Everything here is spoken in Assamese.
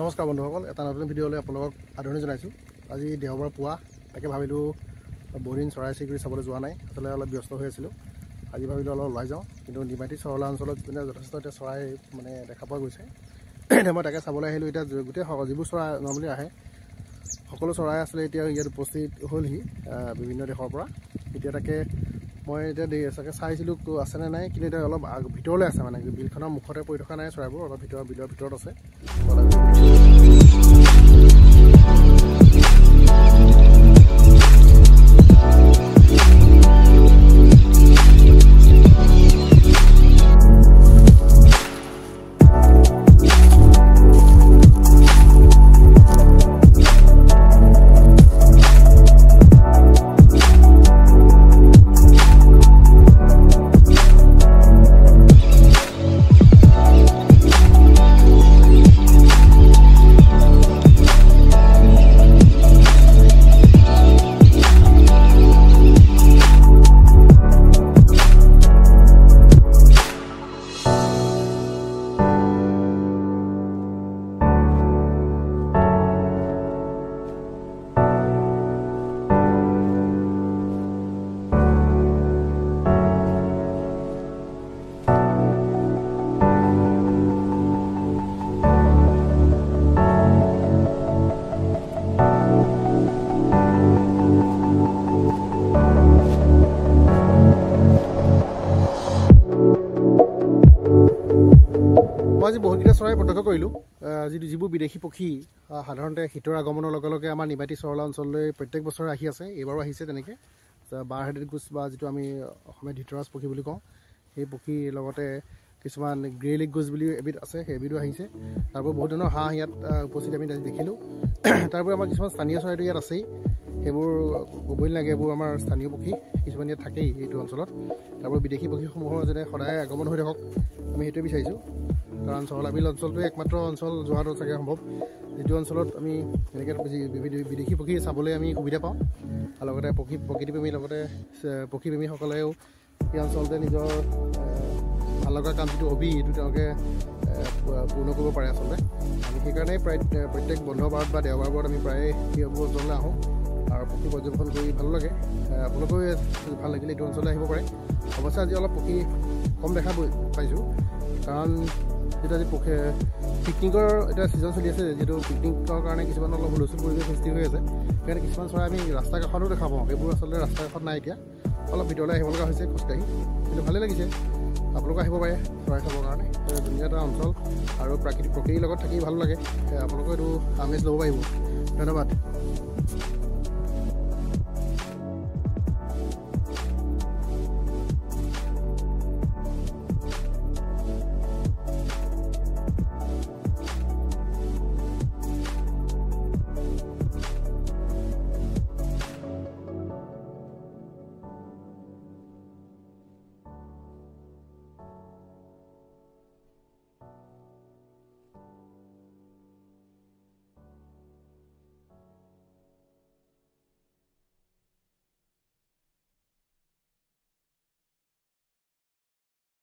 নমস্কাৰ বন্ধুসকল, এটা নতুন ভিডিঅ'লৈ আপোনালোকক আদৰণি জনাইছোঁ। আজি দেওবাৰ পুৱা, তাকে ভাবিলোঁ বহুদিন চৰাই চিৰিকটি চাবলৈ যোৱা নাই, আচলতে অলপ ব্যস্ত হৈ আছিলোঁ। আজি ভাবিলোঁ অলপ ওলাই যাওঁ, কিন্তু নিমাতী চহৰলা অঞ্চলত যথেষ্ট এতিয়া চৰাই দেখা পোৱা গৈছে। এতিয়া মই তাকে চাবলৈ আহিলোঁ। এতিয়া গোটেই যিবোৰ চৰাই নৰ্মেলি আহে, সকলো চৰাই আচলতে এতিয়া ইয়াত উপস্থিত হ'লহি বিভিন্ন দেশৰ পৰা। এতিয়া তাকে মই এতিয়া চাগে চাইছিলোঁ আছেনে নাই, কিন্তু এতিয়া অলপ ভিতৰলৈ আছে, মানে বিলখনৰ মুখতে পৰি থকা নাই চৰাইবোৰ, অলপ বিলৰ ভিতৰত আছে। মই আজি বহুতকেইটা চৰাই প্ৰত্যক্ষ কৰিলোঁ। যিবোৰ বিদেশী পক্ষী সাধাৰণতে শীতৰ আগমনৰ লগে লগে আমাৰ নিমাতী চহৰলা অঞ্চললৈ প্ৰত্যেক বছৰে আহি আছে। এইবাৰো আহিছে তেনেকৈ বাৰ হেডেড গোছ বা যিটো আমি অসমীয়া ধৃতৰাজ পক্ষী বুলি কওঁ, সেই পক্ষীৰ লগতে কিছুমান গ্ৰে লেগ গোছ বুলি এবিধ আছে, সেইবিধো আহিছে। তাৰপৰা বহুত ধৰণৰ হাঁহ ইয়াত উপস্থিত আমি দেখিলোঁ। তাৰপৰা আমাৰ কিছুমান স্থানীয় চৰাইটো ইয়াত আছেই, সেইবোৰ ক'বই নালাগে, এইবোৰ আমাৰ স্থানীয় পক্ষী কিছুমান ইয়াত থাকেই এইটো অঞ্চলত। তাৰপৰা বিদেশী পক্ষীসমূহৰ যেনে সদায় আগমন হৈ থাকক, আমি সেইটোৱে বিচাৰিছোঁ। কাৰণ চহৰলাবিল অঞ্চলটোৱে একমাত্ৰ অঞ্চল যোৱাটো চাগে সম্ভৱ, যিটো অঞ্চলত আমি এনেকৈ বিদেশী পক্ষী চাবলৈ আমি সুবিধা পাওঁ। আৰু লগতে প্ৰকৃতিপ্ৰেমী লগতে পক্ষীপ্ৰেমীসকলেও এই অঞ্চলতে নিজৰ ভাল লগা কাম যিটো হবি, এইটো তেওঁলোকে পূৰ্ণ কৰিব পাৰে আচলতে। আমি সেইকাৰণেই প্ৰত্যেক বন্ধ বাৰত বা দেওবাৰবোৰত আমি প্ৰায়ে সেইবোৰ অঞ্চললৈ আহোঁ আৰু পক্ষী পৰ্যবেক্ষণ কৰি ভাল লাগে। আপোনালোকেও ভাল লাগিলে এইটো অঞ্চললৈ আহিব পাৰে। অৱশ্যে আজি অলপ পক্ষী কম দেখা পাইছোঁ, কাৰণ যিটো আজি পিকনিকৰ এতিয়া ছিজন চলি আছে, যিটো পিকনিকৰ কাৰণে কিছুমান অলপ হুলস্থুল পৰিৱেশ সৃষ্টি হৈ আছে। সেইকাৰণে কিছুমান চৰাই আমি ৰাস্তা কাষতো দেখা পাওঁ, সেইবোৰ আচলতে ৰাস্তা কাষত নাই। এতিয়া অলপ ভিতৰলৈ আহিব লগা হৈছে খোজকাঢ়ি, কিন্তু ভালেই লাগিছে। আপোনালোকে আহিব পাৰে চৰাই চাবৰ কাৰণে। ধুনীয়া এটা অঞ্চল আৰু প্ৰকৃতিৰ লগত থাকি ভাল লাগে। আপোনালোকে এইটো আমেজ ল'ব পাৰিব। ধন্যবাদ।